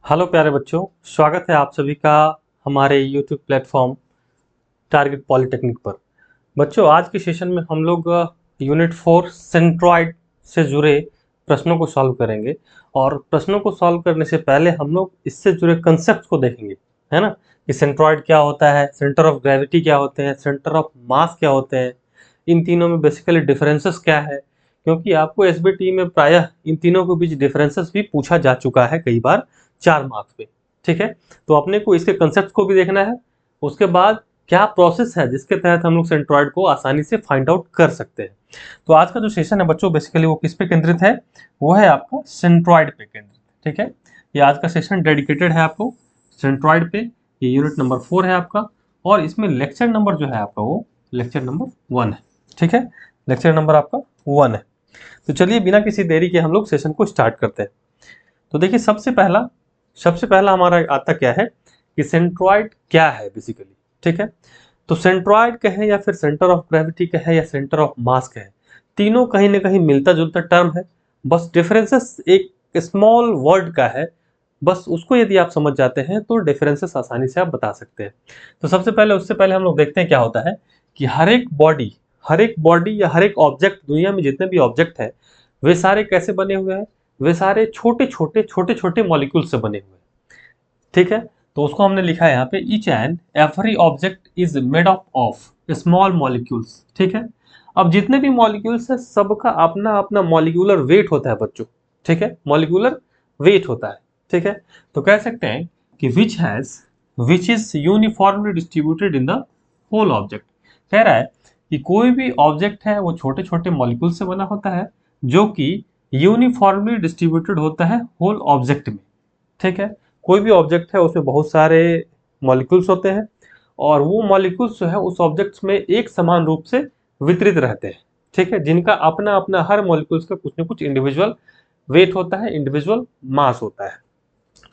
Hello प्यारे बच्चों, स्वागत है आप सभी का हमारे यूट्यूब प्लेटफॉर्म टारगेट पॉलिटेक्निक पर। बच्चों, आज के सेशन में हम लोग यूनिट 4 सेंट्रॉइड से जुड़े प्रश्नों को सॉल्व करेंगे। और प्रश्नों को सॉल्व करने से पहले हम लोग इससे जुड़े कंसेप्ट को देखेंगे, है ना, कि सेंट्रॉइड क्या होता है, सेंटर ऑफ ग्रेविटी क्या होते हैं, सेंटर ऑफ मास क्या होते हैं, इन तीनों में बेसिकली डिफरेंसेस क्या है। क्योंकि आपको एसबीटी में प्रायः इन तीनों के बीच डिफरेंसेस भी पूछा जा चुका है कई बार 4 मार्क्स पे। ठीक है, तो अपने को इसके कंसेप्ट को भी देखना है। उसके बाद क्या प्रोसेस है जिसके तहत हम लोग सेंट्रॉइड को आसानी से फाइंड आउट कर सकते हैं। तो आज का जो सेशन है बच्चों, बेसिकली वो किस पे केंद्रित है, वो है आपका सेंट्रॉइड पे केंद्रित। ठीक है, ये आज का सेशन डेडिकेटेड है आपको सेंट्रॉइड पे। ये यूनिट नंबर 4 है आपका, और इसमें लेक्चर नंबर जो है आपका वो लेक्चर नंबर 1 है। ठीक है, लेक्चर नंबर आपका 1 है। तो चलिए बिना किसी देरी के हम लोग सेशन को स्टार्ट करते हैं। तो देखिए, सबसे पहला हमारा आता क्या है कि सेंट्रॉइड क्या है बेसिकली। ठीक है, तो सेंट्रॉइड कहें या फिर सेंटर ऑफ ग्रेविटी कहें या सेंटर ऑफ मास कहें, तीनों कहीं ना कहीं मिलता जुलता टर्म है। बस डिफरेंसेस एक स्मॉल वर्ड का है, बस उसको यदि आप समझ जाते हैं तो डिफरेंसेस आसानी से आप बता सकते हैं। तो उससे पहले हम लोग देखते हैं क्या होता है कि हर एक बॉडी या हर एक ऑब्जेक्ट, दुनिया में जितने भी ऑब्जेक्ट है वे सारे कैसे बने हुए हैं, वे सारे छोटे छोटे मॉलिक्यूल से बने हुए हैं। ठीक है, तो उसको हमने लिखा है यहाँ पे, each and every object is made up of small molecules. ठीक है, अब जितने भी मॉलिक्यूल्स है सबका अपना अपना मॉलिक्यूलर वेट होता है बच्चों। ठीक है, मॉलिक्यूलर वेट होता है। ठीक है, तो कह सकते हैं कि which is uniformly distributed in the whole object. कह रहा है कि कोई भी ऑब्जेक्ट है वो छोटे छोटे मॉलिक्यूल से बना होता है, जो कि यूनिफॉर्मली डिस्ट्रीब्यूटेड होता है होल ऑब्जेक्ट में। ठीक है, कोई भी ऑब्जेक्ट है उसमें बहुत सारे मॉलिक्यूल्स होते हैं, और वो मॉलिक्यूल्स जो है उस ऑब्जेक्ट्स में एक समान रूप से वितरित रहते हैं। ठीक है, जिनका अपना अपना हर मॉलिक्यूल्स का कुछ न कुछ इंडिविजुअल वेट होता है, इंडिविजुअल मास होता है।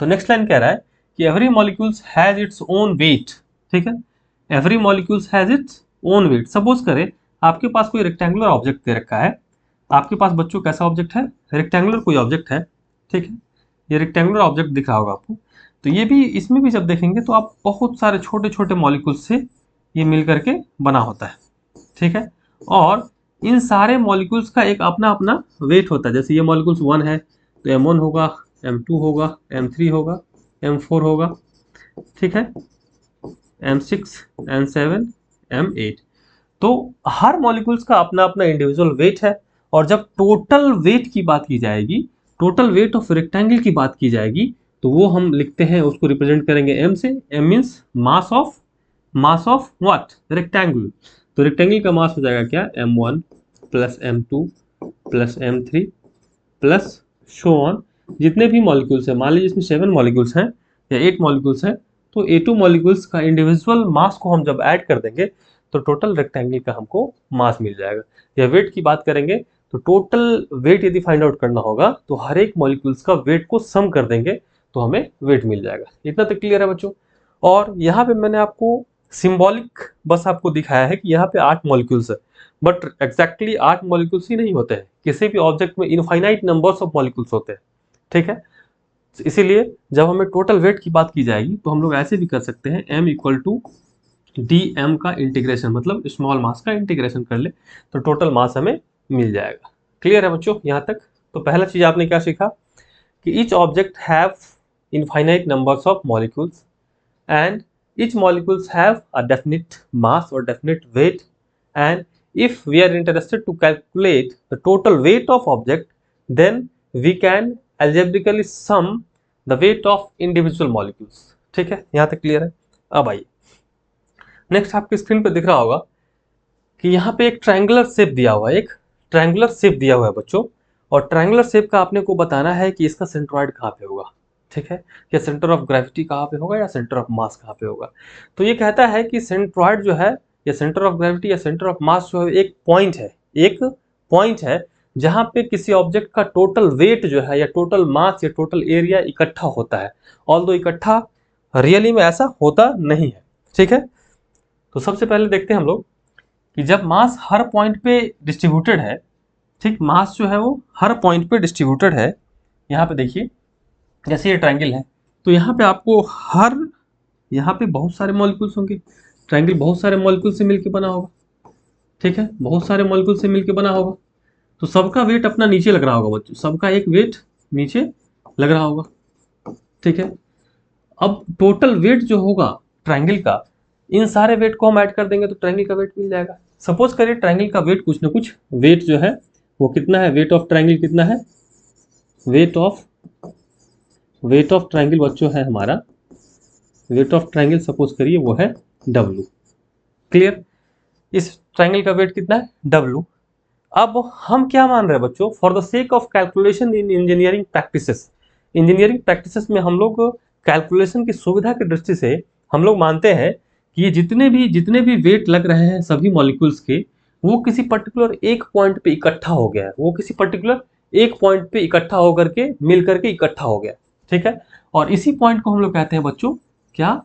तो नेक्स्ट लाइन कह रहा है कि every molecules has its own wait. ठीक है, every molecules has its own wait. Suppose करें आपके पास कोई रेक्टेंगुलर ऑब्जेक्ट दे रखा है। आपके पास बच्चों कैसा ऑब्जेक्ट है, रेक्टेंगुलर कोई ऑब्जेक्ट है। ठीक है, ये रेक्टेंगुलर ऑब्जेक्ट दिख रहा होगा आपको। तो ये भी, इसमें भी जब देखेंगे तो आप बहुत सारे छोटे छोटे मॉलिक्यूल्स से ये मिल करके बना होता है। ठीक है, और इन सारे मॉलिक्यूल्स का एक अपना अपना वेट होता है। जैसे ये मॉलिक्यूल्स 1 है तो M1 होगा, M2 होगा, M3 होगा, M4 होगा। ठीक है, M6, M7, M8। तो हर मॉलिक्यूल्स का अपना अपना इंडिविजुअल वेट है। और जब टोटल वेट की बात की जाएगी, टोटल वेट ऑफ रेक्टेंगल की बात की जाएगी, तो वो हम लिखते हैं, उसको रिप्रेजेंट करेंगे M से। M means mass of what, rectangle. तो रेक्टेंगल का मास हो जाएगा क्या, M1 plus M2 plus M3 plus show on. जितने भी मॉलिक्यूल्स हैं, मान लीजिए इसमें 7 मॉलिक्यूल्स हैं या 8 मॉलिक्यूल्स हैं, तो A2 मॉलिक्यूल्स का इंडिविजुअल मास को हम जब ऐड कर देंगे तो टोटल रेक्टेंगल का हमको मास मिल जाएगा। या वेट की बात करेंगे तो टोटल वेट यदि फाइंड आउट करना होगा तो हर एक मॉलिक्यूल्स का वेट को सम कर देंगे तो हमें वेट मिल जाएगा। इतना तो क्लियर है बच्चों। और यहाँ पे मैंने आपको सिंबॉलिक बस आपको दिखाया है कि यहाँ पे 8 मॉलिक्यूल्स है, बट एग्जैक्टली 8 मॉलिक्यूल्स ही नहीं होते हैं। किसी भी ऑब्जेक्ट में इनफाइनाइट नंबर्स ऑफ मॉलिक्यूल्स होते हैं। ठीक है, इसीलिए जब हमें टोटल वेट की बात की जाएगी तो हम लोग ऐसे भी कर सकते हैं, M equal to D M का इंटीग्रेशन, मतलब स्मॉल मास का इंटीग्रेशन कर ले तो टोटल मास हमें मिल जाएगा। क्लियर है बच्चों यहाँ तक? तो पहला चीज आपने क्या सीखा कि each object have infinite numbers of molecules and each molecules have a definite mass or definite weight, and if we are interested to calculate the total weight of object, then we can algebraically sum the weight of individual molecules। ठीक है, यहाँ तक clear है? अब आइए next, आपकी screen पे दिख रहा होगा कि यहाँ पे एक ट्रायंगुलर शेप दिया हुआ है, एक ट्रायंगुलर शेप दिया हुआ है बच्चों। और ट्रायंगुलर शेप का आपने को बताना है कि इसका सेंट्रॉइड कहाँ पे होगा। ठीक है, या सेंटर ऑफ ग्रेविटी कहाँ पे होगा या सेंटर ऑफ मास कहाँ पे होगा। तो ये कहता है कि सेंट्रॉइड जो है या सेंटर ऑफ ग्रेविटी या सेंटर ऑफ मास जो है एक पॉइंट है जहाँ पे किसी ऑब्जेक्ट का टोटल वेट जो है या टोटल मास या टोटल एरिया इकट्ठा होता है। ऑल्दो इकट्ठा रियली में ऐसा होता नहीं है। ठीक है, तो सबसे पहले देखते हैं हम लोग कि जब मास हर पॉइंट पे डिस्ट्रीब्यूटेड है, ठीक, मास जो है वो हर पॉइंट पे डिस्ट्रीब्यूटेड है। यहाँ पे देखिए, जैसे ये ट्रायंगल है, तो यहाँ पे आपको यहाँ पे बहुत सारे मॉलिक्यूल्स होंगे। ट्रायंगल बहुत सारे मॉलिक्यूल से मिलकर बना होगा, ठीक है, बहुत सारे मॉलिक्यूल से मिलकर बना होगा। तो सबका वेट अपना नीचे लग रहा होगा बच्चों, सबका एक वेट नीचे लग रहा होगा, ठीक है। अब टोटल वेट जो होगा ट्रायंगल का, इन सारे वेट को हम ऐड कर देंगे तो ट्रायंगल का वेट मिल जाएगा। सपोज करिए ट्रायंगल का वेट कुछ ना कुछ वेट जो है वो कितना है, वेट ऑफ ट्रायंगल कितना है, वेट ऑफ ट्रायंगल बच्चों है हमारा, वेट ऑफ ट्रायंगल सपोज करिए वो है W। क्लियर, इस ट्रायंगल का वेट कितना है W। अब हम क्या मान रहे हैं बच्चों, for the sake of calculation in engineering practices, engineering practices में हम लोग कैलकुलेशन की सुविधा की दृष्टि से हम लोग मानते हैं कि ये जितने भी वेट लग रहे हैं सभी मॉलिक्यूल्स के, वो किसी पर्टिकुलर एक पॉइंट पे इकट्ठा हो गया है, वो किसी पर्टिकुलर एक पॉइंट पे इकट्ठा होकर के मिल करके इकट्ठा हो गया, ठीक है। और इसी पॉइंट को हम लोग कहते हैं बच्चों क्या,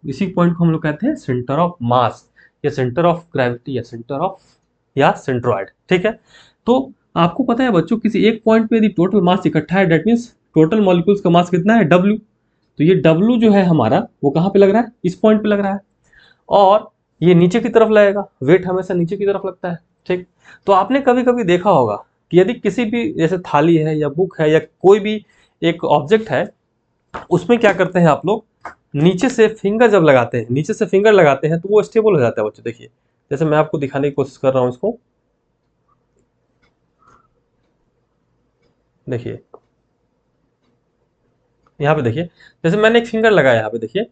इसी पॉइंट को हम लोग कहते हैं सेंटर ऑफ मास या सेंटर ऑफ ग्रेविटी या सेंट्रॉइड, ठीक है। तो आपको पता है बच्चों किसी एक पॉइंट पे यदि टोटल मास इकट्ठा है, डेट मीन्स टोटल मॉलिक्यूल्स का मास कितना है W। तो ये W जो है हमारा वो कहाँ पे लग रहा है, इस पॉइंट पे लग रहा है, और ये नीचे की तरफ लगेगा, वेट हमेशा नीचे की तरफ लगता है, ठीक। तो आपने कभी कभी देखा होगा कि यदि किसी भी जैसे थाली है या बुक है या कोई भी एक ऑब्जेक्ट है, उसमें क्या करते हैं आप लोग, नीचे से फिंगर जब लगाते हैं, नीचे से फिंगर लगाते हैं तो वो स्टेबल हो जाता है बच्चों। देखिए जैसे मैं आपको दिखाने की कोशिश कर रहा हूँ इसको, देखिए यहाँ पे देखिए, जैसे मैंने एक फिंगर लगाया यहाँ पे देखिए,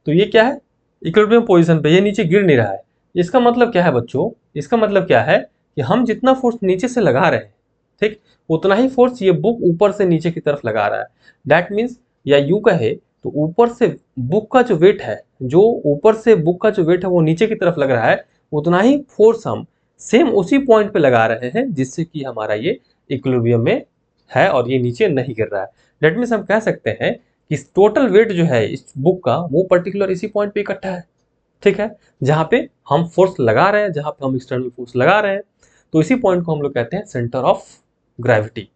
तो ये क्या है, इक्विलिब्रियम पोजीशन पे, ये नीचे गिर नहीं रहा है। इसका मतलब क्या है बच्चों, इसका मतलब क्या है कि हम जितना फोर्स नीचे से लगा रहे हैं, ठीक, उतना ही फोर्स ये बुक ऊपर से नीचे की तरफ लगा रहा है। दैट मीन्स, या यूं कहे तो ऊपर से बुक का जो वेट है, जो ऊपर से बुक का जो वेट है वो नीचे की तरफ लग रहा है, उतना ही फोर्स हम सेम उसी पॉइंट पे लगा रहे हैं जिससे कि हमारा ये इक्विलिब्रियम में है और ये नीचे नहीं गिर रहा है। दैट मीन्स हम कह सकते हैं कि टोटल वेट जो है इस बुक का वो पर्टिकुलर इसी पॉइंट पे इकट्ठा है, ठीक है, जहां पे हम फोर्स लगा रहे हैं, जहां पे हम एक्सटर्नल फोर्स लगा रहे हैं। तो इसी पॉइंट को हम लोग कहते हैं सेंटर ऑफ ग्रेविटी,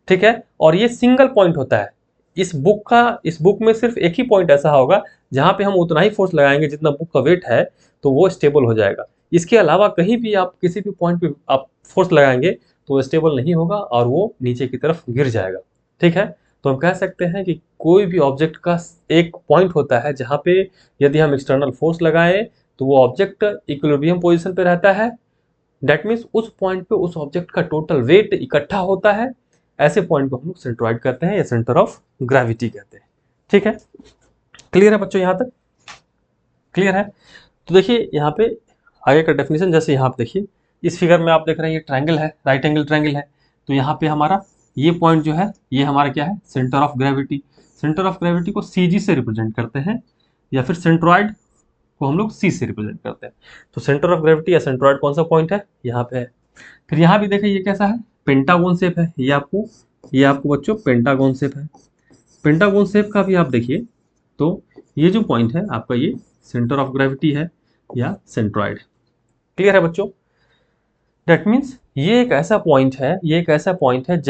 ठीक है। और ये सिंगल पॉइंट होता है इस बुक में सिर्फ एक ही पॉइंट ऐसा होगा जहां पे हम उतना ही फोर्स लगाएंगे जितना बुक का वेट है, तो वो स्टेबल हो जाएगा। इसके अलावा कहीं भी आप किसी भी पॉइंट पे आप फोर्स लगाएंगे तो वो स्टेबल नहीं होगा और वो नीचे की तरफ गिर जाएगा, ठीक है। तो हम कह सकते हैं कि कोई भी ऑब्जेक्ट का एक पॉइंट होता है जहां पे यदि हम एक्सटर्नल फोर्स लगाएं तो वो ऑब्जेक्ट इक्विलिब्रियम पोजीशन पे रहता है। दैट मीन्स उस पॉइंट पे उस ऑब्जेक्ट का टोटल वेट इकट्ठा होता है। ऐसे पॉइंट को हम लोग सेंट्रॉइड कहते हैं या सेंटर ऑफ ग्रेविटी कहते हैं, ठीक है। क्लियर है बच्चों, यहाँ तक क्लियर है। तो देखिए यहाँ पे आगे का डेफिनेशन, जैसे यहाँ पे देखिए इस फिगर में आप देख रहे हैं ये ट्रायंगल है, राइट एंगल ट्रायंगल है। तो यहाँ पे हमारा ये पॉइंट जो है ये हमारा क्या है, centre of gravity. Centre of gravity को CG से रिप्रेजेंट करते हैं या फिर सेंट्रॉइड को हम लोग C से रिप्रेजेंट करते हैं। तो सेंटर ऑफ ग्रेविटी या सेंट्रॉइड कौन सा पॉइंट है, यहाँ पे है। फिर यहाँ भी देखिए ये कैसा है, पेंटागोन शेप है, ये आपको बच्चों पेंटागोन शेप है। पेंटागोन शेप का भी आप देखिए तो ये जो पॉइंट है आपका ये सेंटर ऑफ ग्रेविटी है या सेंट्रॉइड। क्लियर है बच्चों। दैट मीन्स ये एक ऐसा पॉइंट है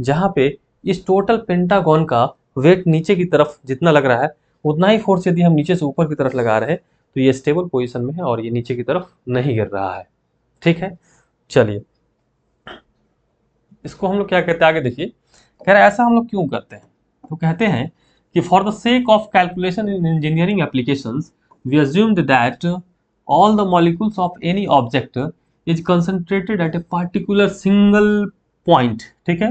जहाँ पे इस टोटल पेंटागन का वेट नीचे की तरफ जितना लग रहा है उतना ही फोर्स यदि हम नीचे से ऊपर की तरफ लगा रहे हैं तो ये स्टेबल पोजीशन में है और ये नीचे की तरफ नहीं गिर रहा है, ठीक है। चलिए इसको हम लोग क्या कहते हैं आगे देखिए, कह रहे ऐसा हम लोग क्यों करते हैं। तो कहते हैं कि for the sake of calculation in engineering applications we assumed that all the molecules of any object is concentrated at a particular single point, ठीक है,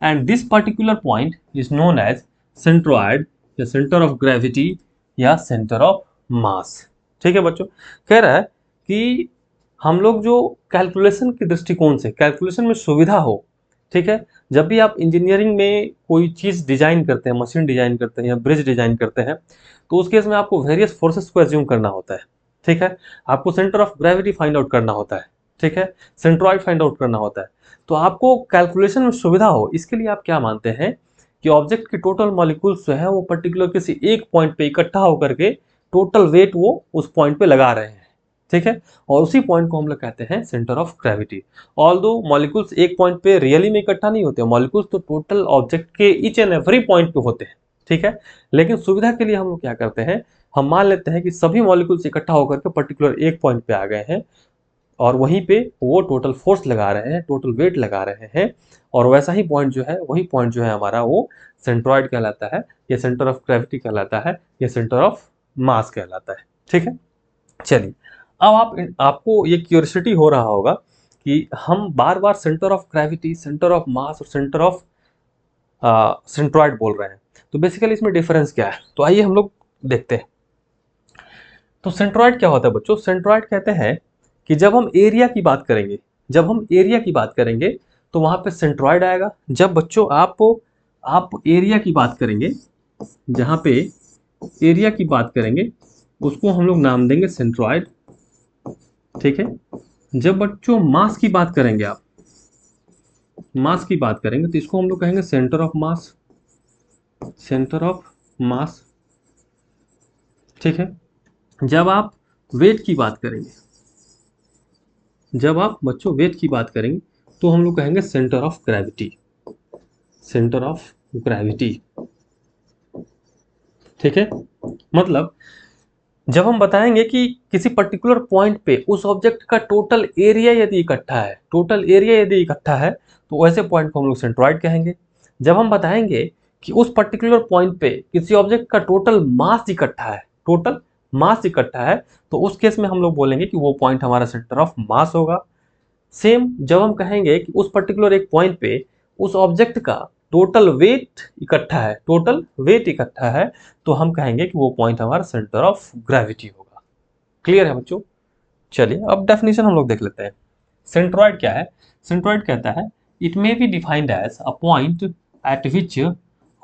and this particular point is known as centroid या center of gravity या center of mass, ठीक है बच्चों। कह रहा है कि हम लोग जो कैलकुलेशन के दृष्टिकोण से, कैलकुलेशन में सुविधा हो, ठीक है, जब भी आप इंजीनियरिंग में कोई चीज़ डिजाइन करते हैं, मशीन डिजाइन करते हैं या ब्रिज डिजाइन करते हैं, तो उस केस में आपको वेरियस फोर्सेस को एज्यूम करना होता है, ठीक है। आपको centre of gravity find out करना होता है, ठीक है, सेंट्रॉइड फाइंड आउट करना होता है। तो आपको कैलकुलेशन में सुविधा हो इसके लिए आप क्या मानते हैं कि ऑब्जेक्ट की टोटल मॉलिक्यूल्स जो है वो पर्टिकुलर किसी एक पॉइंट पे इकट्ठा होकर के टोटल वेट वो उस पॉइंट पे लगा रहे हैं, ठीक है, और उसी पॉइंट को हम लोग कहते हैं centre of gravity. Although molecules एक पॉइंट पे रियली में इकट्ठा नहीं होते, मॉलिक्यूल्स तो टोटल ऑब्जेक्ट के ईच एंड एवरी पॉइंट पे होते हैं, ठीक है। लेकिन सुविधा के लिए हम लोग क्या करते हैं, हम मान लेते हैं कि सभी मॉलिक्यूल्स इकट्ठा होकर के पर्टिकुलर एक पॉइंट पे आ गए हैं और वहीं पे वो टोटल फोर्स लगा रहे हैं, टोटल वेट लगा रहे हैं, और वैसा ही पॉइंट जो है, वही पॉइंट जो है हमारा वो सेंट्रॉइड कहलाता है, या सेंटर ऑफ ग्रेविटी कहलाता है, या सेंटर ऑफ मास कहलाता है। ठीक है। चलिए, अब आपको ये क्यूरियोसिटी हो रहा होगा कि हम बार बार centre of gravity, centre of mass और सेंटर ऑफ सेंट्रॉइड बोल रहे हैं, तो बेसिकली इसमें डिफरेंस क्या है, तो आइए हम लोग देखते हैं। तो सेंट्रॉइड क्या होता है बच्चों? सेंट्रॉइड कहते हैं कि जब हम एरिया की बात करेंगे, जब हम एरिया की बात करेंगे तो वहां पे सेंट्रॉइड आएगा। जब बच्चों आप एरिया की बात करेंगे, जहां पे एरिया की बात करेंगे उसको हम लोग नाम देंगे सेंट्रॉइड। ठीक है। जब बच्चों मास की बात करेंगे, आप मास की बात करेंगे तो इसको हम लोग कहेंगे centre of mass, centre of मास। ठीक है। जब आप वेट की बात करेंगे, जब आप बच्चों वेट की बात करेंगे तो हम लोग कहेंगे centre of gravity, centre of gravity. ठीक है। मतलब जब हम बताएंगे कि किसी पर्टिकुलर पॉइंट पे उस ऑब्जेक्ट का टोटल एरिया यदि इकट्ठा है, टोटल एरिया यदि इकट्ठा है, तो वैसे पॉइंट को हम लोग सेंट्रॉइड कहेंगे। जब हम बताएंगे कि उस पर्टिकुलर पॉइंट पे किसी ऑब्जेक्ट का टोटल मास इकट्ठा है, टोटल मास इकट्ठा है, तो उस केस में हम लोग बोलेंगे कि वो पॉइंट हमारा सेंटर ऑफ मास होगा। सेम जब हम कहेंगे कि उस पर्टिकुलर एक पॉइंट पे उस ऑब्जेक्ट का टोटल वेट इकट्ठा है, टोटल वेट इकट्ठा है, तो हम कहेंगे कि वो पॉइंट हमारा सेंटर ऑफ ग्रेविटी होगा। क्लियर है बच्चों? चलिए अब डेफिनेशन हम लोग देख लेते हैं। सेंट्रॉइड क्या है? सेंट्रॉइड कहता है it may be defined as a point at which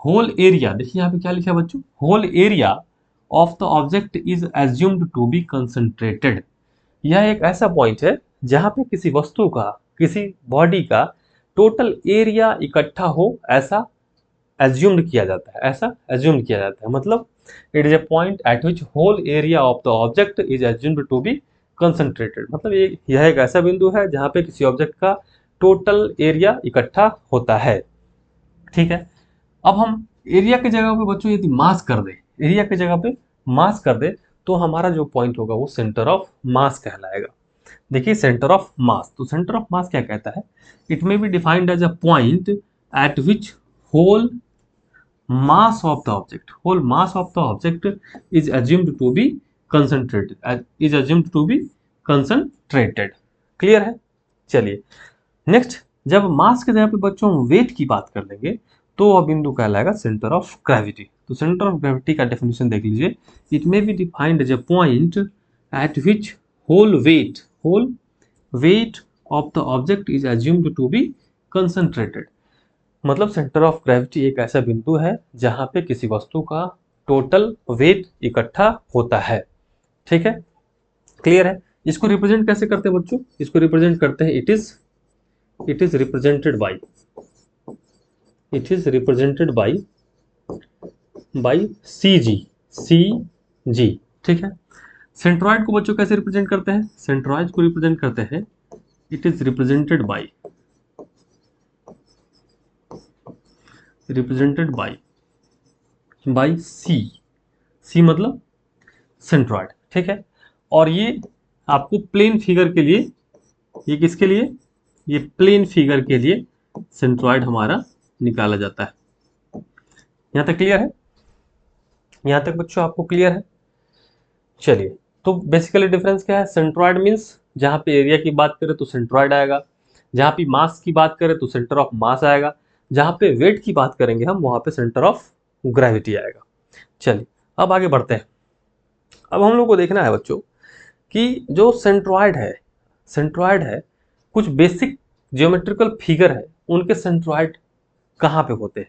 whole area, देखिए यहाँ पे क्या लिखा है बच्चों, whole area of the object is assumed to be concentrated. यह एक ऐसा पॉइंट है जहां पे किसी वस्तु का, किसी बॉडी का टोटल एरिया इकट्ठा हो, ऐसा एज्यूम्ड किया जाता है, ऐसा एज्यूम्ड किया जाता है। मतलब it is a point at which whole area of the object is assumed to be concentrated. मतलब यह एक ऐसा बिंदु है जहां पे किसी ऑब्जेक्ट का टोटल एरिया इकट्ठा होता है। ठीक है। अब हम एरिया की जगह पे बच्चों यदि मास कर दे, एरिया की जगह पे मास कर दे, तो हमारा जो पॉइंट होगा वो सेंटर ऑफ मास कहलाएगा। देखिए सेंटर ऑफ मास, तो सेंटर ऑफ मास क्या कहता है, it may be defined as a point at which whole mass of the object, whole mass of the object is assumed to be concentrated, is assumed to be concentrated। Clear है? चलिए next, जब मास के जगह पे बच्चों हम wait की बात कर लेंगे तो वह बिंदु कहलाएगा सेंटर ऑफ ग्रेविटी। तो सेंटर ऑफ ग्रेविटी का डेफिनेशन देख लीजिए, it may be defined as a point at which whole weight of the object is assumed to be concentrated. मतलब सेंटर ऑफ ग्रेविटी एक ऐसा बिंदु है जहां पे किसी वस्तु का टोटल वेट इकट्ठा होता है। ठीक है। क्लियर है? इसको रिप्रेजेंट कैसे करते हैं बच्चों? इसको रिप्रेजेंट करते हैं, it is represented by, it is represented by C G. ठीक है। सेंट्रॉइड को बच्चों कैसे रिप्रेजेंट करते हैं? सेंट्रॉइड को रिप्रेजेंट करते हैं, इट इज रिप्रेजेंटेड बाय सी मतलब सेंट्रॉइड। ठीक है। और ये आपको प्लेन फिगर के लिए, ये किसके लिए, ये प्लेन फिगर के लिए सेंट्रॉइड हमारा निकाला जाता है। यहां तक क्लियर है? यहां तक बच्चों आपको क्लियर है? चलिए, तो बेसिकली डिफरेंस क्या है? सेंट्रॉइड मीन्स जहां पे एरिया की बात करें तो सेंट्रॉइड आएगा, जहां पे मास की बात करें तो सेंटर ऑफ मास आएगा, जहां पे वेट की बात करेंगे हम वहां पे सेंटर ऑफ ग्रेविटी आएगा। चलिए अब आगे बढ़ते हैं। अब हम लोग को देखना है बच्चों कि जो सेंट्रॉइड है, कुछ बेसिक जियोमेट्रिकल फिगर है, उनके सेंट्रॉइड कहाँ पे होते हैं।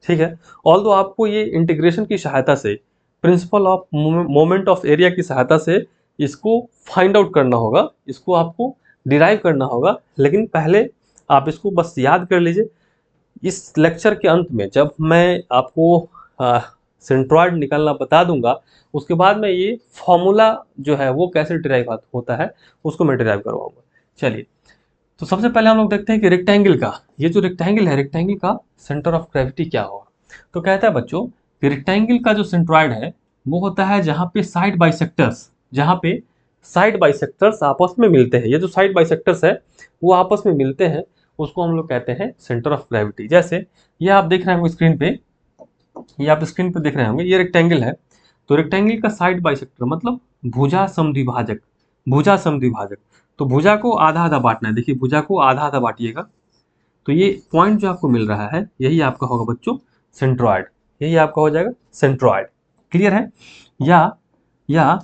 ठीक है। ऑल्दो आपको ये इंटीग्रेशन की सहायता से, principle of moment of area की सहायता से इसको फाइंड आउट करना होगा, इसको आपको डिराइव करना होगा, लेकिन पहले आप इसको बस याद कर लीजिए। इस लेक्चर के अंत में जब मैं आपको सेंट्रॉइड निकालना बता दूंगा, उसके बाद में ये फॉर्मूला जो है वो कैसे डिराइव होता है उसको मैं डिराइव करवाऊंगा। चलिए, तो सबसे पहले हम लोग देखते हैं कि रेक्टेंगल का, ये जो रेक्टेंगल है, रेक्टेंगल का सेंटर ऑफ ग्रेविटी क्या होगा। तो कहता है बच्चों कि रेक्टेंगल का जो सेंट्रॉइड है वो होता है जहाँ पे साइड बाइसेक्टर्स, जहाँ पे साइड बाइसेक्टर्स आपस में मिलते हैं। ये जो साइड बाइसेक्टर्स है वो आपस में मिलते हैं, उसको हम लोग कहते हैं सेंटर ऑफ ग्रेविटी। जैसे ये आप देख रहे होंगे स्क्रीन पे, ये आप स्क्रीन पे देख रहे होंगे, ये रेक्टेंगल है। तो रेक्टेंगल का साइड बाइसेक्टर मतलब भुजा समद्विभाजक, भुजा समद्विभाजक। तो भुजा को आधा आधा बांटना है, देखिए भुजा को आधा आधा बांटिएगा, तो ये पॉइंट जो आपको मिल रहा है यही आपका होगा बच्चों सेंट्रॉइड, यही आपका हो जाएगा सेंट्रॉइड। क्लियर है? या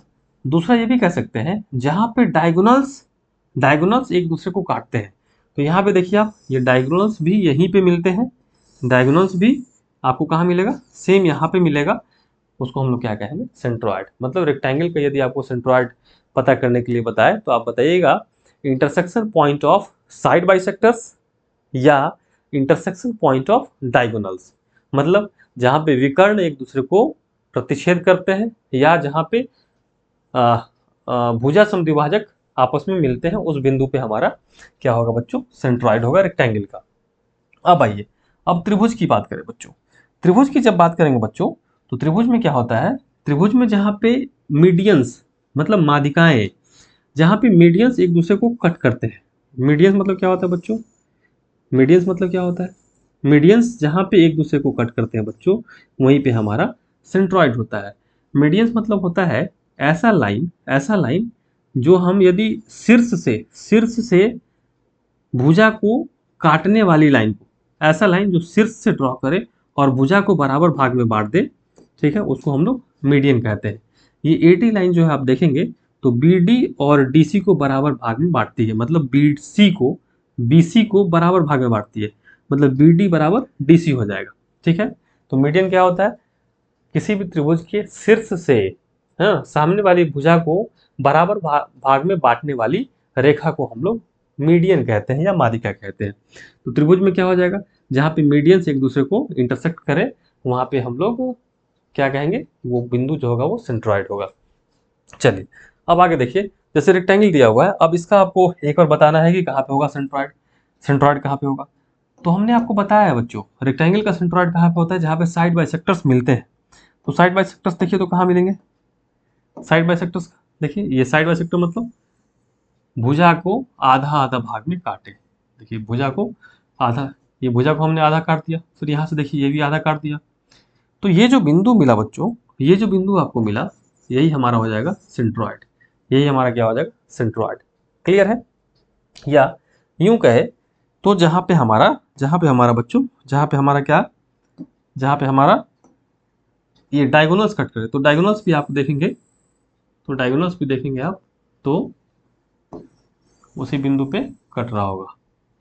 दूसरा ये भी कह सकते हैं जहां पे डायगोनल्स, डायगोनल्स एक दूसरे को काटते हैं। तो यहाँ पे देखिए आप, ये डायगोनल्स भी यहीं पे मिलते हैं, डायगोनल्स भी आपको कहाँ मिलेगा, सेम यहाँ पे मिलेगा, उसको हम लोग क्या कहेंगे सेंट्रॉइड। मतलब रेक्टेंगल का यदि आपको सेंट्रॉइड पता करने के लिए बताए तो आप बताइएगा intersection point of side bisectors या इंटरसेक्शन पॉइंट ऑफ डायगोनल्स। मतलब जहाँ पे विकर्ण एक दूसरे को प्रतिच्छेद करते हैं या जहाँ पे भुजा समद्विभाजक आपस में मिलते हैं, उस बिंदु पे हमारा क्या होगा बच्चों सेंट्रॉइड होगा रेक्टेंगल का। अब आइए, अब त्रिभुज की बात करें बच्चों। त्रिभुज की जब बात करेंगे बच्चों, तो त्रिभुज में क्या होता है, त्रिभुज में जहाँ पे मीडियंस मतलब माध्यिकाएं, जहाँ पे मीडियंस एक दूसरे को कट करते हैं। मीडियंस मतलब क्या होता है बच्चों, मीडियंस मतलब क्या होता है, मीडियंस जहाँ पे एक दूसरे को कट करते हैं बच्चों, वहीं पे हमारा सेंट्रॉइड होता है। मीडियंस मतलब होता है ऐसा लाइन, ऐसा लाइन जो हम यदि शीर्ष से भुजा को काटने वाली लाइन को, ऐसा लाइन जो शीर्ष से ड्रॉ करे और भुजा को बराबर भाग में बांट दे, ठीक है, उसको हम लोग मीडियन कहते हैं। ये 80 लाइन जो है आप देखेंगे तो BD और DC को बराबर भाग में बांटती है, मतलब BC को बराबर भाग में बांटती है, मतलब BD बराबर DC हो जाएगा। ठीक है, तो मीडियन क्या होता है, किसी भी त्रिभुज के शीर्ष से हाँ सामने वाली भुजा को बराबर भाग में बांटने वाली रेखा को हम लोग मीडियन कहते हैं या माध्यिका कहते हैं। तो त्रिभुज में क्या हो जाएगा, जहाँ पे मीडियंस एक दूसरे को इंटरसेक्ट करे वहां पे हम लोग क्या कहेंगे, वो बिंदु जो होगा वो सेंट्रॉइड होगा। चलिए अब आगे देखिए, जैसे रेक्टेंगल दिया हुआ है, अब इसका आपको एक और बताना है कि कहाँ पे होगा सेंट्रॉइड, सेंट्रॉइड कहाँ पे होगा। तो हमने आपको बताया है बच्चों रेक्टेंगल का सेंट्रॉइड कहाँ पे होता है, जहाँ पे साइड बाइसेक्टर्स मिलते हैं। तो साइड बाइसेक्टर्स देखिए तो कहाँ मिलेंगे, साइड बाइसेक्टर्स देखिए, ये साइड बाइसेक्टर मतलब भुजा को आधा आधा भाग में काटे। देखिए भुजा को आधा, ये भुजा को हमने आधा काट दिया, फिर यहाँ से देखिए ये भी आधा काट दिया। तो ये जो बिंदु मिला बच्चों, ये जो बिंदु आपको मिला यही हमारा हो जाएगा सेंट्रॉइड, यही हमारा क्या हो जाएगा सेंट्रॉइड। क्लियर है? या यूं कहे तो जहाँ पे हमारा बच्चों, जहाँ पे हमारा क्या, जहाँ पे हमारा ये डायगोनल्स कट करे, तो डायगोनल्स भी आप देखेंगे, तो डायगोनल्स भी देखेंगे आप तो उसी बिंदु पे कट रहा होगा।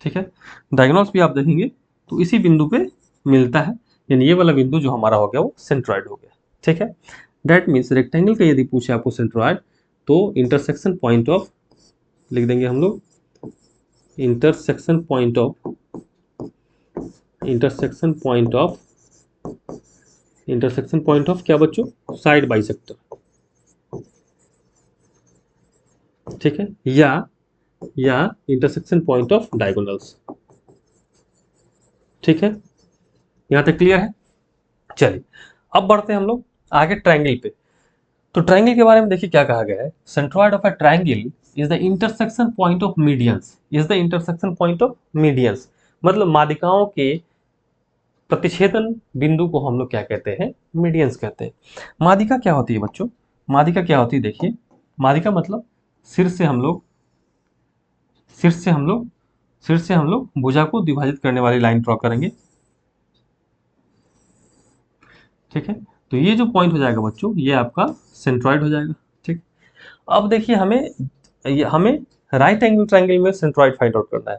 ठीक है, डायगोनल्स भी आप देखेंगे तो इसी बिंदु पे मिलता है, यानी ये वाला बिंदु जो हमारा हो गया वो सेंट्रॉइड हो गया। ठीक है, दैट मीन्स रेक्टेंगल का यदि पूछे आपको सेंट्रॉइड, तो इंटरसेक्शन पॉइंट ऑफ लिख देंगे हम लोग, intersection point of, intersection point of, intersection point of क्या बच्चों, साइड बाइसेक्टर। ठीक है, या इंटरसेक्शन पॉइंट ऑफ डायगोनल्स। ठीक है, यहां तक क्लियर है? चलिए अब बढ़ते हैं हम लोग आगे ट्रायंगल पे। तो ट्रायंगल के बारे में देखिए क्या कहा गया है, centroid of a triangle is the intersection point of medians, is the intersection point of medians, मतलब माध्यिकाओं के प्रतिच्छेदन बिंदु को हम लोग क्या कहते हैं, मीडियंस कहते हैं। माध्यिका क्या होती है बच्चों, माध्यिका क्या होती है देखिए, माध्यिका मतलब शीर्ष से हम लोग, शीर्ष से हम लोग, शीर्ष से हम लोग भुजा को विभाजित करने वाली लाइन ड्रॉ करेंगे। ठीक है, तो ये जो पॉइंट हो जाएगा बच्चों ये आपका सेंट्रॉइड हो जाएगा। ठीक, अब देखिए हमें राइट एंगल ट्रायंगल में सेंट्रॉइड फाइंड आउट करना है।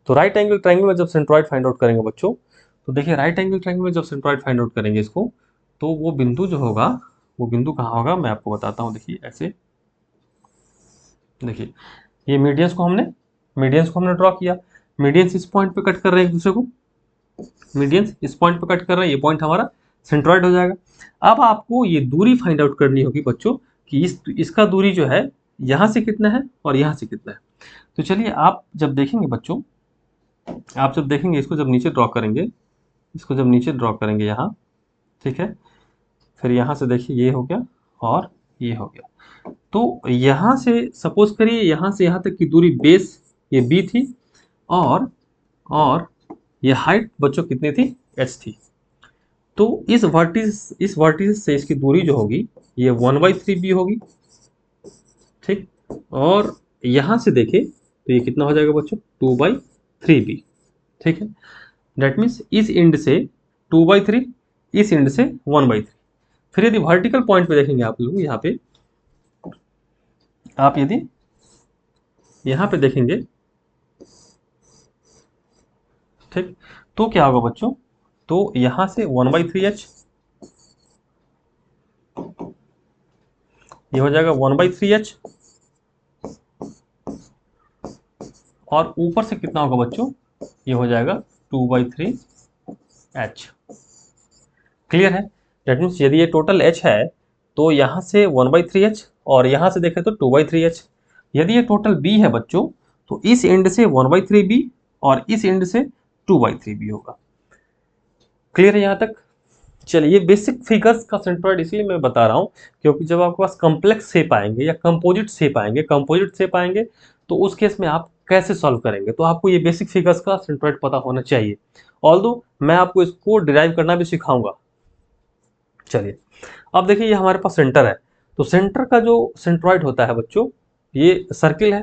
तो राइट एंगल ट्रायंगल में जब सेंट्रॉइड फाइंड आउट करेंगे बच्चों, तो देखिए राइट एंगल ट्रायंगल में जब सेंट्रॉइड फाइंड आउट करेंगे इसको, तो वो बिंदु जो होगा, वो बिंदु कहाँ होगा मैं आपको बताता हूँ। देखिए ऐसे, देखिए ये मीडियंस को हमने ड्रॉ किया, मीडियंस इस पॉइंट पे कट कर रहे हैं एक दूसरे को, मीडियंस इस पॉइंट पे कट कर रहे हैं, ये पॉइंट हमारा सेंट्रॉइड हो जाएगा। अब आपको ये दूरी फाइंड आउट करनी होगी बच्चों कि इसका दूरी जो है यहाँ से कितना है और यहाँ से कितना है। तो चलिए आप जब देखेंगे बच्चों, आप जब देखेंगे इसको, जब नीचे ड्रॉ करेंगे, इसको जब नीचे ड्रॉ करेंगे यहाँ, ठीक है, फिर यहाँ से देखिए ये हो गया और ये हो गया। तो यहाँ से सपोज करिए यहाँ से यहाँ तक की दूरी बेस ये बी थी और ये हाइट बच्चों कितनी थी, एच थी। तो इस वर्टिस से इसकी दूरी जो होगी ये 1/3 बी होगी, ठीक। और यहाँ से देखें तो ये कितना हो जाएगा बच्चों, 2/3 बी, ठीक है। डेट मीन्स इस एंड से 2/3, इस एंड से 1/3। फिर यदि वर्टिकल पॉइंट पे देखेंगे आप लोग, यहाँ पे आप यदि यहाँ पे देखेंगे, ठीक, तो क्या होगा बच्चों, तो यहाँ से 1/3h, ये हो जाएगा 1/3h, और ऊपर से कितना होगा बच्चों, ये हो जाएगा 2/3h। क्लियर है। डेट मीन्स यदि ये टोटल h है तो यहाँ से 1/3h और यहाँ से देखें तो 2/3h। यदि ये टोटल b है बच्चों तो इस एंड से 1/3b और इस एंड से 2/3b होगा। क्लियर है यहाँ तक। चलिए, ये बेसिक फिगर्स का सेंट्रॉइड इसलिए मैं बता रहा हूँ क्योंकि जब आपके पास कम्प्लेक्स शेप आएंगे या कंपोजिट शेप आएंगे तो उस केस में आप कैसे सॉल्व करेंगे, तो आपको ये बेसिक फिगर्स का सेंट्रॉइड पता होना चाहिए। ऑल्दो मैं आपको इसको डिराइव करना भी सिखाऊंगा। चलिए, अब देखिए ये हमारे पास सेंटर है, तो सेंटर का जो सेंट्रॉइड होता है बच्चों, ये सर्किल है,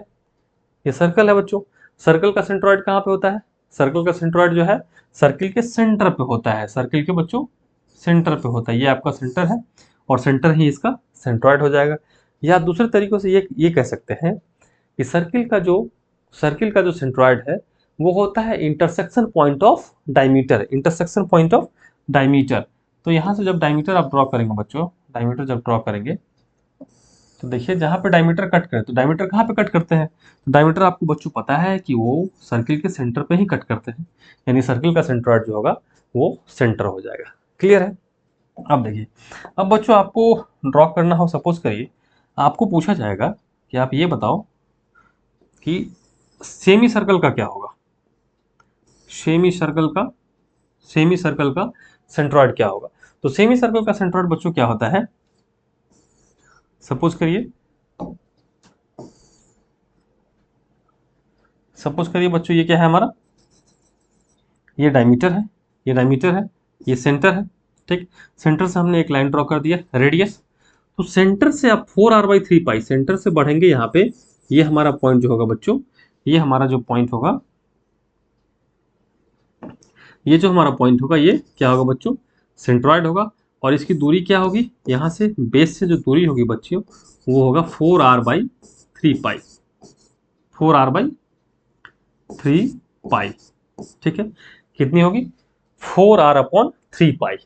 ये सर्कल है बच्चों। सर्कल का सेंट्रॉइड कहाँ पे होता है, सर्कल का सेंट्रॉइड जो है सर्किल के सेंटर पे होता है, सर्किल के बच्चों सेंटर पे होता है। ये आपका सेंटर है और सेंटर ही इसका सेंट्रॉइड हो जाएगा। या दूसरे तरीकों से ये कह सकते हैं कि सर्किल का जो सेंट्रॉइड है वो होता है intersection point of diameter, intersection point of diameter. तो यहाँ से जब डायमीटर आप ड्रॉ करेंगे बच्चों, डायमीटर जब ड्रॉ करेंगे तो देखिए जहाँ पे डायमीटर कट करे, तो डायमीटर कहाँ पे कट करते हैं, तो डायमीटर आपको बच्चों पता है कि वो सर्किल के सेंटर पे ही कट करते हैं, यानी सर्किल का सेंट्रॉइड जो होगा वो सेंटर हो जाएगा। क्लियर है। अब देखिए, अब बच्चों आपको ड्रॉ करना हो, सपोज करिए आपको पूछा जाएगा कि आप ये बताओ कि सेमी सर्कल का क्या होगा, सेमी सर्कल का सेंट्रॉइड क्या होगा। तो सेमी सर्कल का सेंट्रॉइड बच्चों क्या होता है, सपोज करिए बच्चों ये क्या है हमारा, ये डायमीटर है, ये सेंटर है, ठीक। सेंटर से हमने एक लाइन ड्रॉ कर दिया, रेडियस। तो सेंटर से आप 4r/3 सेंटर से बढ़ेंगे यहाँ पे, ये हमारा पॉइंट जो होगा बच्चों, ये हमारा जो पॉइंट होगा, ये जो हमारा पॉइंट होगा ये क्या होगा बच्चों, सेंट्रॉइड होगा। और इसकी दूरी क्या होगी, यहाँ से बेस से जो दूरी होगी बच्चों वो होगा 4r/3, 4r/3, ठीक है। कितनी होगी, 4r/3।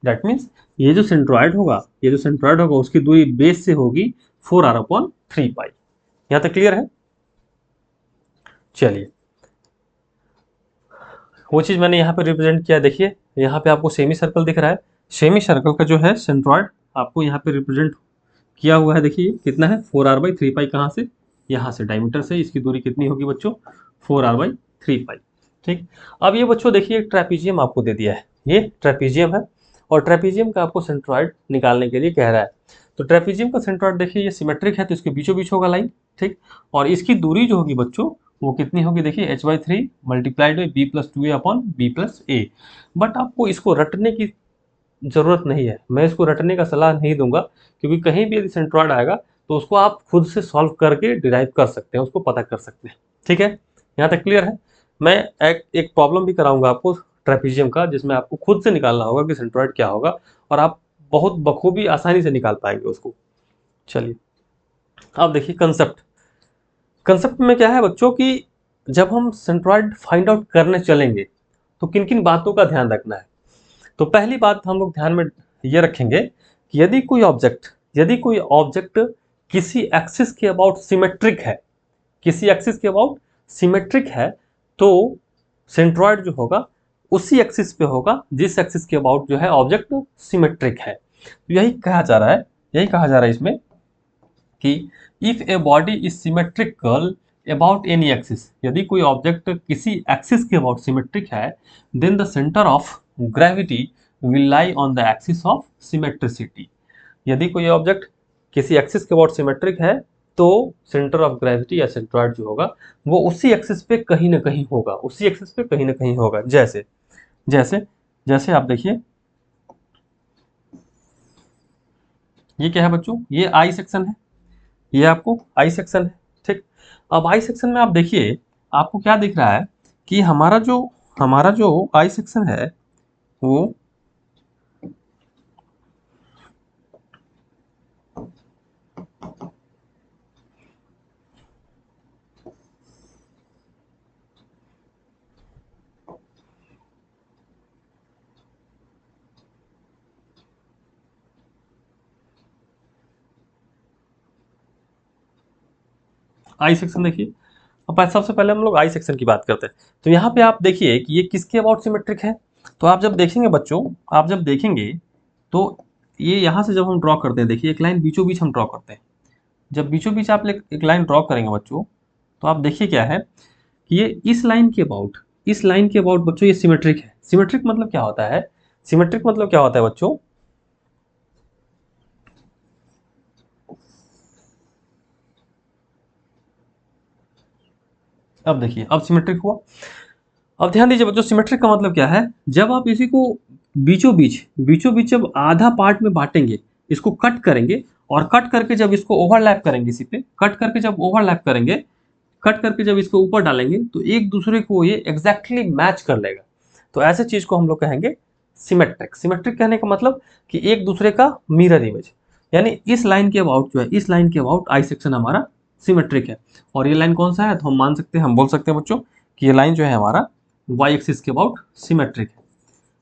दैट मीन्स ये जो सेंट्रॉइड होगा उसकी दूरी बेस से होगी 4r/3। यहाँ तक क्लियर है। चलिए, वो चीज़ मैंने यहाँ पे रिप्रेजेंट किया। देखिए यहाँ पे आपको सेमी सर्कल दिख रहा है, सेमी सर्कल का जो है सेंट्रॉइड आपको यहाँ पे रिप्रेजेंट किया हुआ है। देखिए कितना है, 4r/3, कहाँ से, यहाँ से डायमीटर से इसकी दूरी कितनी होगी बच्चों, 4r/3। ठीक। अब ये बच्चों देखिए ट्रेपीजियम आपको दे दिया है, ये ट्रेपीजियम है और ट्रेपीजियम का आपको सेंट्रॉइड निकालने के लिए कह रहा है। तो ट्रेपीजियम का सेंट्रॉइड देखिए ये सिमेट्रिक है तो इसके बीचों बीच होगा लाइन, ठीक। और इसकी दूरी जो होगी बच्चों वो कितनी होगी, देखिए h/3 multiplied by b+2a/b+a। But आपको इसको रटने की ज़रूरत नहीं है, मैं इसको रटने का सलाह नहीं दूंगा क्योंकि कहीं भी यदि सेंट्रॉइड आएगा तो उसको आप खुद से सॉल्व करके डिराइव कर सकते हैं, उसको पता कर सकते हैं। ठीक है, यहाँ तक क्लियर है। मैं एक प्रॉब्लम भी कराऊंगा आपको ट्रेपीजियम का, जिसमें आपको खुद से निकालना होगा कि सेंट्रॉइड क्या होगा और आप बहुत बखूबी आसानी से निकाल पाएंगे उसको। चलिए, अब देखिए कंसेप्ट में क्या है बच्चों कि जब हम सेंट्रॉइड फाइंड आउट करने चलेंगे तो किन किन बातों का ध्यान रखना है। तो पहली बात हम लोग ध्यान में ये रखेंगे कि यदि कोई ऑब्जेक्ट किसी एक्सिस के अबाउट सिमेट्रिक है, तो सेंट्रॉइड जो होगा उसी एक्सिस पे होगा जिस एक्सिस के अबाउट जो है ऑब्जेक्ट सिमेट्रिक है। तो यही कहा जा रहा है इसमें कि if a body is symmetrical about any axis, यदि कोई ऑब्जेक्ट किसी एक्सिस के अबाउट सिमेट्रिक है, then the centre of gravity will lie on the axis of symmetricity। यदि कोई ऑब्जेक्ट किसी एक्सिस के अबाउट सिमेट्रिक है तो सेंटर ऑफ ग्रेविटी या सेंट्रॉइड जो होगा वो उसी एक्सिस पे कहीं ना कहीं होगा, उसी एक्सिस पे कहीं ना कहीं होगा। जैसे जैसे जैसे आप देखिए, ये क्या है बच्चों, ये आई सेक्शन है, ये आपको आई सेक्शन है, ठीक। अब आई सेक्शन में आप देखिए, आपको क्या दिख रहा है कि हमारा जो आई सेक्शन है वो आई सेक्शन देखिए। अब सबसे पहले हम लोग आई सेक्शन की बात करते हैं। तो यहाँ पे आप देखिए कि ये किसके अबाउट सिमेट्रिक है। तो आप जब देखेंगे बच्चों, आप जब देखेंगे तो ये यहाँ से जब हम ड्रॉ करते हैं, देखिए एक लाइन बीचों बीच हम ड्रॉ करते हैं। जब बीचों बीच आप एक लाइन ड्रॉ करेंगे बच्चों, तो आप देखिए क्या है कि ये इस लाइन के अबाउट बच्चों ये सिमेट्रिक है। सिमेट्रिक मतलब क्या होता है, सिमेट्रिक मतलब क्या होता है बच्चों, अब देखिए अब सिमेट्रिक हुआ। अब ध्यान दीजिए बच्चों, सिमेट्रिक का मतलब क्या है, जब आप इसी को बीचों बीच जब आधा पार्ट में बांटेंगे, इसको कट करेंगे और कट करके जब इसको ओवरलैप करेंगे, इसी पे कट करके जब ओवरलैप करेंगे, कट करके जब इसको ऊपर डालेंगे तो एक दूसरे को ये एग्जैक्टली मैच कर लेगा। तो ऐसे चीज को हम लोग कहेंगे सिमेट्रिक। सिमेट्रिक कहने का मतलब कि एक दूसरे का मिरर इमेज, यानी इस लाइन के अबाउट जो है, इस लाइन के अबाउट आई सेक्शन हमारा सिमेट्रिक है। और ये लाइन कौन सा है, तो हम मान सकते हैं, हम बोल सकते हैं बच्चों कि ये लाइन जो है हमारा वाई एक्सिस के अबाउट सिमेट्रिक है।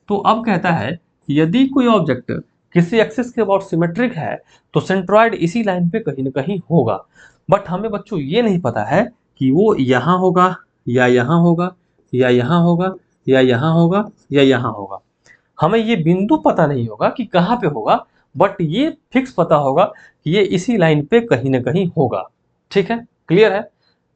तो अब कहता है कि यदि कोई ऑब्जेक्ट किसी एक्सिस के अबाउट सिमेट्रिक है तो सेंट्रॉइड इसी लाइन पे कहीं ना कहीं होगा। बट हमें बच्चों ये नहीं पता है कि वो यहाँ होगा या यहाँ होगा या यहाँ होगा या यहाँ होगा या यहाँ होगा। हमें ये बिंदु पता नहीं होगा कि कहाँ पे होगा, बट ये फिक्स पता होगा कि ये इसी लाइन पे कहीं ना कहीं होगा। ठीक है, क्लियर है।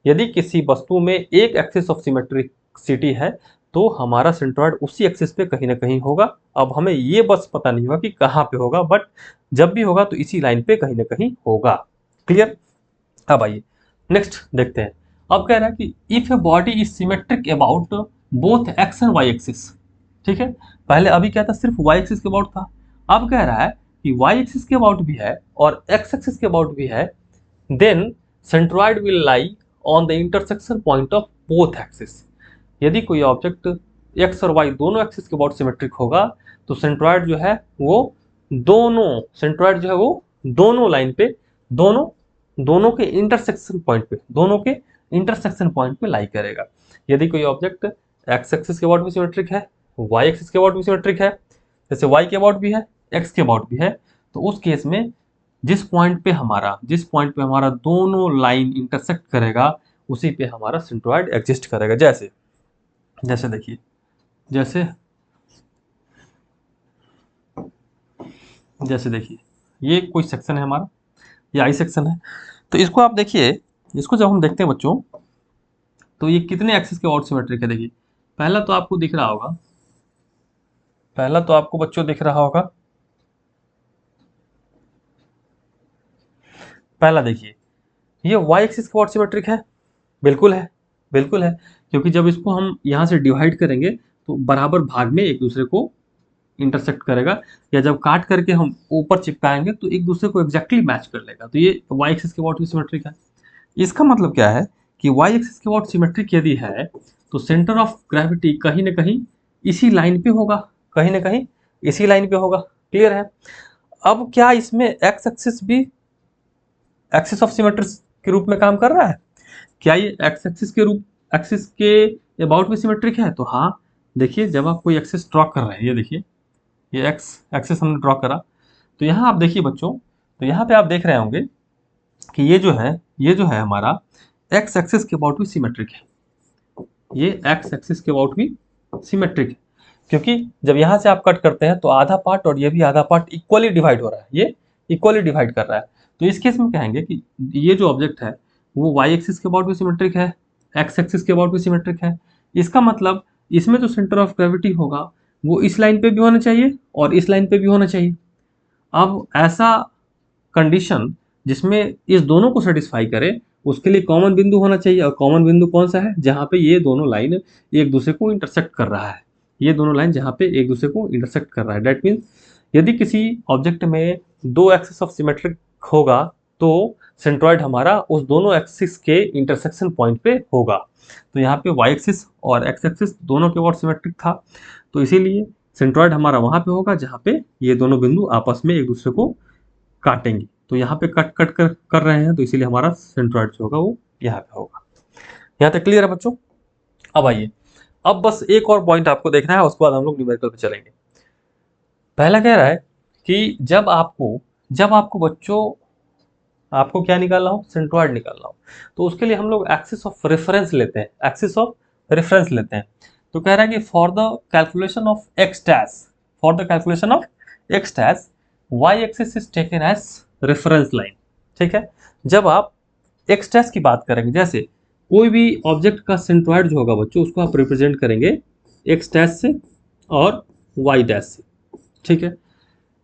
यदि किसी वस्तु में एक एक्सिस ऑफ सिमेट्रिसिटी है तो हमारा सेंट्रॉइड उसी एक्सिस पे कहीं ना कहीं होगा। अब हमें ये बस पता नहीं होगा कि कहाँ पे होगा, बट जब भी होगा तो इसी लाइन पे कहीं ना कहीं होगा। क्लियर। अब आइए नेक्स्ट देखते हैं। अब कह रहा है कि if a body is symmetric about both x and y axis. ठीक है, पहले अभी क्या था, सिर्फ वाई एक्सिस के अबाउट था। अब कह रहा है कि वाई एक्सिस के अबाउट भी है और एक्स एक्सिस के अबाउट भी है, then centroid will lie on the intersection point of both axis. यदि कोई ऑब्जेक्ट एक्स और वाई दोनों एक्सिस के अबाउट सिमेट्रिक होगा तो सेंट्रॉइड जो है वो दोनों लाइन पे, दोनों दोनों के इंटरसेक्शन पॉइंट पे लाई करेगा। यदि कोई ऑब्जेक्ट एक्स एक्सिस के अबाउट भी सिमेट्रिक है, वाई एक्सिस के अबाउट भी सिमेट्रिक है, जैसे वाई के अबाउट भी है, एक्स के अबाउट भी है, तो उस केस में जिस पॉइंट पे हमारा दोनों लाइन इंटरसेक्ट करेगा उसी पे हमारा सेंट्रॉइड एग्जिस्ट करेगा। जैसे जैसे देखिए, जैसे जैसे देखिए ये कोई सेक्शन है हमारा, ये आई सेक्शन है। तो इसको आप देखिए, इसको जब हम देखते हैं बच्चों तो ये कितने एक्सिस के अबाउट सिमेट्रिक है। देखिए पहला तो आपको दिख रहा होगा, पहला तो आपको बच्चों दिख रहा होगा, पहला देखिए ये वाई एक्सिस के अबाउट सिमेट्रिक है। बिल्कुल है, बिल्कुल है, क्योंकि जब इसको हम यहाँ से डिवाइड करेंगे तो बराबर भाग में एक दूसरे को इंटरसेक्ट करेगा, या जब काट करके हम ऊपर चिपकाएंगे तो एक दूसरे को एग्जैक्टली मैच कर लेगा। तो ये वाई एक्सिस के अबाउट भी सिमेट्रिक है। इसका मतलब क्या है कि वाई एक्सिस के अबाउट सिमेट्रिक यदि है तो सेंटर ऑफ ग्रेविटी कहीं ना कहीं इसी लाइन पे होगा, कहीं ना कहीं इसी लाइन पे होगा। क्लियर है। अब क्या इसमें एक्स एक्सिस भी एक्सिस ऑफ सिमेट्री के रूप में काम कर रहा है? क्या ये एक्सिस के अबाउट भी सिमेट्रिक है? तो हाँ, देखिए जब आप कोई एक्सिस ड्रॉ कर रहे हैं, ये देखिए ये एक्स एक्सिस हमने ड्रॉ करा, तो यहाँ आप देखिए बच्चों, तो यहाँ पे आप देख रहे होंगे कि ये जो है हमारा एक्स एक्सिस के अबाउट भी सिमेट्रिक है। ये एक्स एक्सिस के अबाउट भी सिमेट्रिक है, क्योंकि जब यहाँ से आप कट करते हैं तो आधा पार्ट और ये भी आधा पार्ट इक्वली डिवाइड हो रहा है, ये इक्वली डिवाइड कर रहा है। तो इस केस में कहेंगे कि ये जो ऑब्जेक्ट है वो वाई एक्सिस के अबाउट भी सिमेट्रिक है, एक्स एक्सिस के अबाउट भी सिमेट्रिक है। इसका मतलब इसमें जो सेंटर ऑफ ग्रेविटी होगा वो इस लाइन पे भी होना चाहिए और इस लाइन पे भी होना चाहिए। अब ऐसा कंडीशन जिसमें इस दोनों को सेटिस्फाई करे, उसके लिए कॉमन बिंदु होना चाहिए। और कॉमन बिंदु कौन सा है? जहाँ पे ये दोनों लाइन एक दूसरे को इंटरसेक्ट कर रहा है। ये दोनों लाइन जहाँ पे एक दूसरे को इंटरसेक्ट कर रहा है, डेट मीन्स यदि किसी ऑब्जेक्ट में दो एक्सिस ऑफ सिमेट्रिक होगा तो सेंट्रॉइड हमारा उस दोनों एक्सिस के इंटरसेक्शन पॉइंट पे होगा। तो यहाँ पे वाई एक्सिस और एक्स एक्सिस दोनों के ओर सिमेट्रिक था, तो इसीलिए सेंट्रॉइड हमारा वहाँ पे होगा जहाँ पे ये दोनों बिंदु आपस में एक दूसरे को काटेंगे। तो यहाँ पे कट कट कर रहे हैं, तो इसीलिए हमारा सेंट्रॉइड जो होगा वो यहाँ पे होगा। यहाँ तक क्लियर है बच्चों? अब आइए, अब बस एक और पॉइंट आपको देखना है, उसके बाद हम लोग न्यूमेरिकल पे चलेंगे। पहला कह रहा है कि जब आपको बच्चों आपको क्या निकालना हो? सेंट्रॉइड निकालना हो, तो उसके लिए हम लोग एक्सिस ऑफ रेफरेंस लेते हैं। एक्सिस ऑफ रेफरेंस लेते हैं। तो कह रहा है कि for the calculation of x dash y axis is taken as reference line. ठीक है, जब आप एक्स डैश की बात करेंगे, जैसे कोई भी ऑब्जेक्ट का सेंट्रॉइड जो होगा बच्चों, उसको आप रिप्रेजेंट करेंगे एक्स डैश से और वाई डैश से। ठीक है,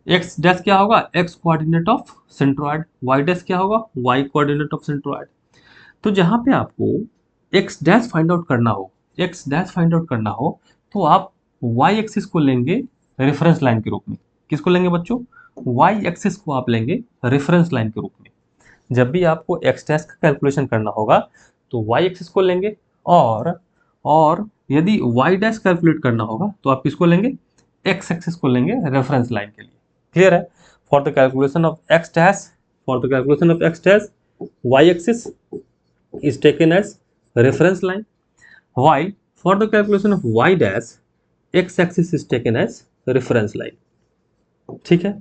एक्स डैश क्या होगा? X coordinate of centroid. Y dash क्या होगा? Y coordinate of centroid. तो जहां पे आपको एक्स डैश फाइंड आउट करना हो तो आप वाई एक्सिस को लेंगे रेफरेंस लाइन के रूप में। किसको लेंगे बच्चों? वाई एक्सिस को आप लेंगे रेफरेंस लाइन के रूप में। जब भी आपको एक्स डैश का कैलकुलेशन करना होगा तो वाई एक्सिस को लेंगे, और यदि वाई डैश कैलकुलेट करना होगा तो आप किसको लेंगे? एक्स एक्सिस को लेंगे रेफरेंस लाइन के लिए। क्लियर है? For the calculation of x dash y axis is taken as reference line, while for the calculation of y dash x axis is taken as reference line। ठीक है,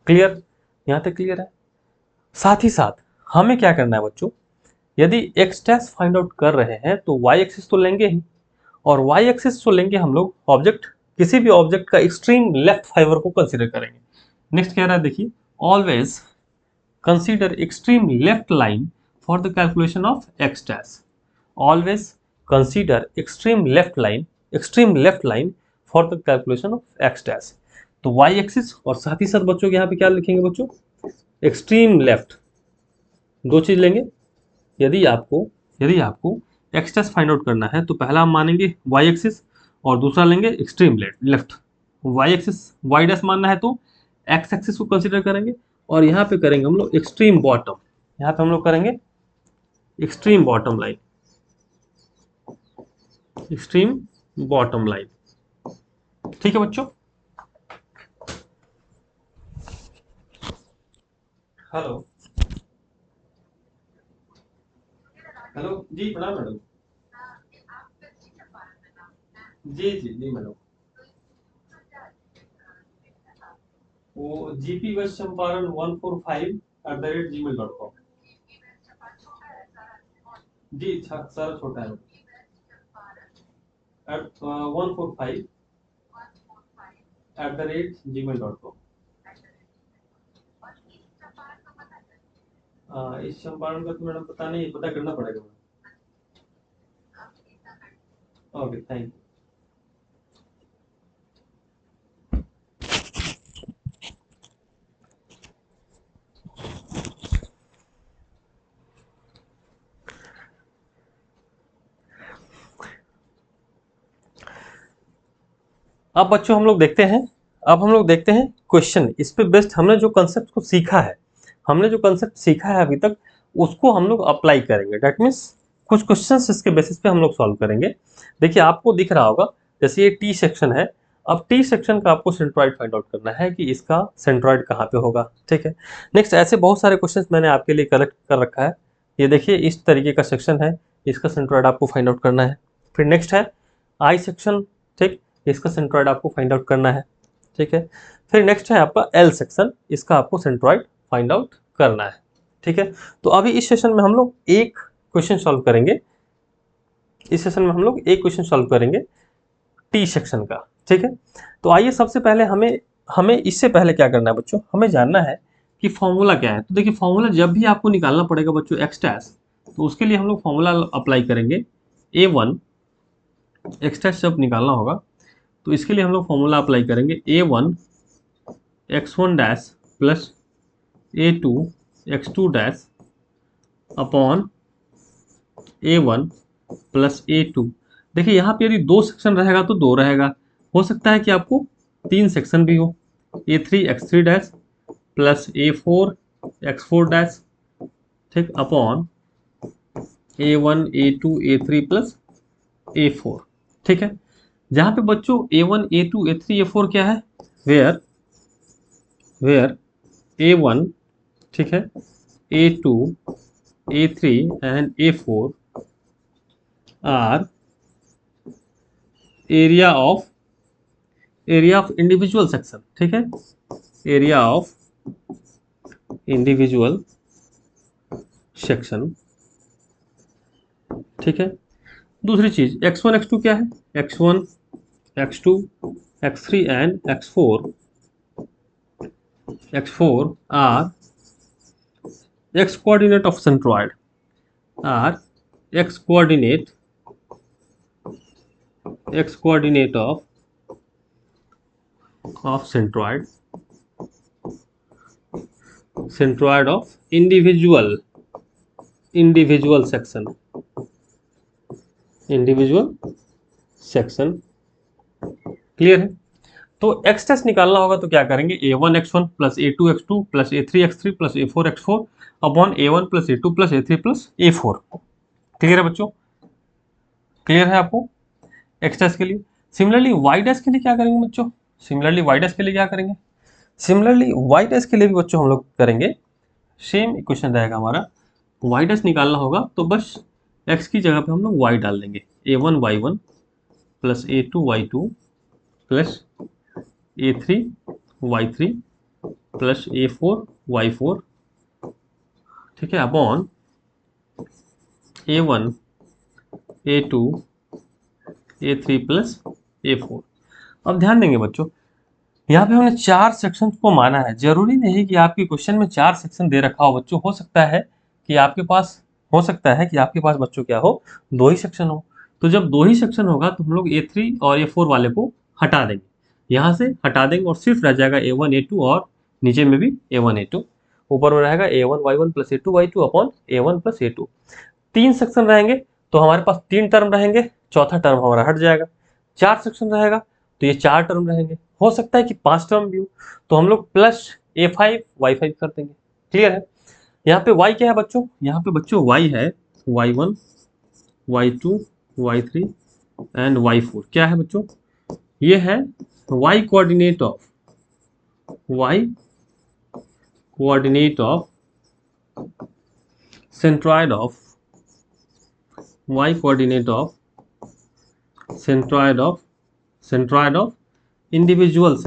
clear? यहाँ तक clear है? साथ ही साथ हमें क्या करना है बच्चों? यदि x डैश फाइंड आउट कर रहे हैं तो y एक्सिस तो लेंगे ही, और y एक्सिस तो लेंगे हम लोग ऑब्जेक्ट, किसी भी ऑब्जेक्ट का एक्सट्रीम लेफ्ट फाइबर को कंसीडर करेंगे। नेक्स्ट कह रहा है, देखिए, always consider extreme left line for the calculation of x dash। always consider extreme left line for the calculation of x dash। तो y एक्सिस और साथ ही साथ बच्चों यहाँ पे क्या लिखेंगे बच्चों? Extreme left. दो चीज लेंगे। यदि आपको x डैश फाइंड आउट करना है तो पहला हम मानेंगे y एक्सिस और दूसरा लेंगे extreme left. y axis y dash मानना है तो x एक्सिस को कंसीडर करेंगे, और यहाँ पे करेंगे हम लोग एक्सट्रीम बॉटम। यहाँ पे हम लोग करेंगे एक्सट्रीम बॉटम लाइन। ठीक है बच्चों? हेलो जी, प्रणाम मैडम। जी मैडम, वो जीपी वेस्ट चंपारण 145@gmail.com। जी सारा छोटा है, 145@gmail.com। इस चंपारण का तो मैडम पता नहीं, पता करना पड़ेगा मैडम। Okay, thank you. अब बच्चों हम लोग देखते हैं क्वेश्चन। इस पे बेस्ड हमने जो कंसेप्ट को सीखा है अभी तक, उसको हम लोग अप्लाई करेंगे। डेट मीन्स कुछ क्वेश्चंस इसके बेसिस पे हम लोग सॉल्व करेंगे। देखिए, आपको दिख रहा होगा जैसे ये टी सेक्शन है। अब टी सेक्शन का आपको सेंट्रॉइड फाइंड आउट करना है कि इसका सेंट्रॉइड कहाँ पे होगा। ठीक है, नेक्स्ट ऐसे बहुत सारे क्वेश्चंस मैंने आपके लिए कलेक्ट कर रखा है। ये देखिए, इस तरीके का सेक्शन है, इसका सेंट्रॉइड आपको फाइंड आउट करना है। फिर नेक्स्ट है आई सेक्शन। ठीक, इसका सेंट्रॉइड आपको फाइंड आउट करना है। ठीक है, फिर नेक्स्ट है आपका एल सेक्शन, इसका आपको सेंट्रॉइड फाइंड आउट करना है। ठीक है, तो अभी इस सेशन में हम लोग एक क्वेश्चन सॉल्व करेंगे टी सेक्शन का। ठीक है, तो आइए सबसे पहले हमें इससे पहले क्या करना है बच्चों? हमें जानना है कि फॉर्मूला क्या है। तो देखिए, फॉर्मूला जब भी आपको निकालना पड़ेगा बच्चों एक्स डैश, तो उसके लिए हम लोग फॉर्मूला अप्लाई करेंगे। A1 एक्स डैश जब निकालना होगा तो इसके लिए हम लोग फॉर्मूला अप्लाई करेंगे A1 x1 dash plus A2 x2 dash upon A1 plus A2। देखिए यहाँ पे यदि 2 सेक्शन रहेगा तो 2 रहेगा, हो सकता है कि आपको 3 सेक्शन भी हो, A3 x3 dash plus A4 x4 dash, ठीक, upon A1 A2 A3 plus A4, ठीक है। जहाँ पे बच्चों A1 A2 A3 A4 क्या है, वेयर A1, ठीक है, A2 A3 and A4 are area of individual section, ठीक है, एरिया ऑफ इंडिविजुअल सेक्शन, ठीक है। दूसरी चीज x1 x2 क्या है, x1 x2 x3 and x4 are x coordinate of centroid, are x coordinate of centroid of individual section, clear है। तो x टेस्ट निकालना होगा तो क्या करेंगे, A1 x1 plus A2 x2 plus A3 x3 plus A4 x4 upon A1 plus A2 plus A3 plus A4। Clear है बच्चों, clear है आपको x टेस्ट के लिए। सिमिलरली y टेस्ट के लिए क्या करेंगे बच्चों, सिमिलरली y टेस्ट के लिए भी बच्चों हम लोग करेंगे, सेम इक्वेशन रहेगा हमारा। y टेस्ट निकालना होगा तो बस x की जगह पे हम लोग y डाल देंगे, A1 y1 plus A2 y2 plus A3 y3 plus A4 y4, ठीक है, upon A1 A2 A3 plus A4। अब ध्यान देंगे बच्चों, यहाँ पे हमने 4 सेक्शन को माना है। जरूरी नहीं कि आपके क्वेश्चन में 4 सेक्शन दे रखा हो बच्चों, हो सकता है कि आपके पास बच्चों क्या हो, 2 ही सेक्शन हो। तो जब 2 ही सेक्शन होगा तो हम लोग A3 और A4 वाले को हटा देंगे, यहाँ से हटा देंगे और सिर्फ रह जाएगा A1 A2 और नीचे में भी A1 A2, ऊपर में रहेगा A1 Y1 plus A2 Y2 upon A1 plus A2। 3 section रहेंगे तो हमारे पास 3 टर्म रहेंगे, चौथा टर्म हमारा हट जाएगा। 4 सेक्शन रहेगा तो ये 4 टर्म रहेंगे, हो सकता है कि 5 टर्म भी हो, तो हम लोग प्लस A5 Y5 कर देंगे। क्लियर है। यहाँ पे y क्या है बच्चों, यहाँ पे बच्चों y है Y1 Y2 Y3 and Y4। क्या है बच्चों, ये है y coordinate of centroid of individual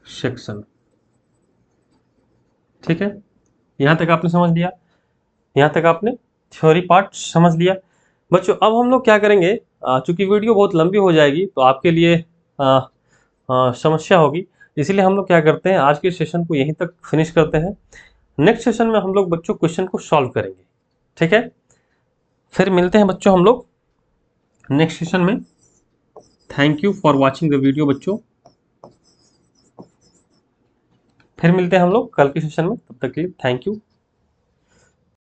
section, ठीक है। यहां तक आपने समझ लिया, यहां तक आपने थ्योरी पार्ट समझ लिया बच्चों। अब हम लोग क्या करेंगे, चूंकि वीडियो बहुत लंबी हो जाएगी तो आपके लिए समस्या होगी, इसलिए हम लोग क्या करते हैं, आज के सेशन को यहीं तक फिनिश करते हैं। नेक्स्ट सेशन में हम लोग बच्चों क्वेश्चन को सॉल्व करेंगे, ठीक है। फिर मिलते हैं बच्चों हम लोग नेक्स्ट सेशन में। Thank you for watching the video बच्चों, फिर मिलते हैं हम लोग कल के सेशन में, तब तक के लिए थैंक यू।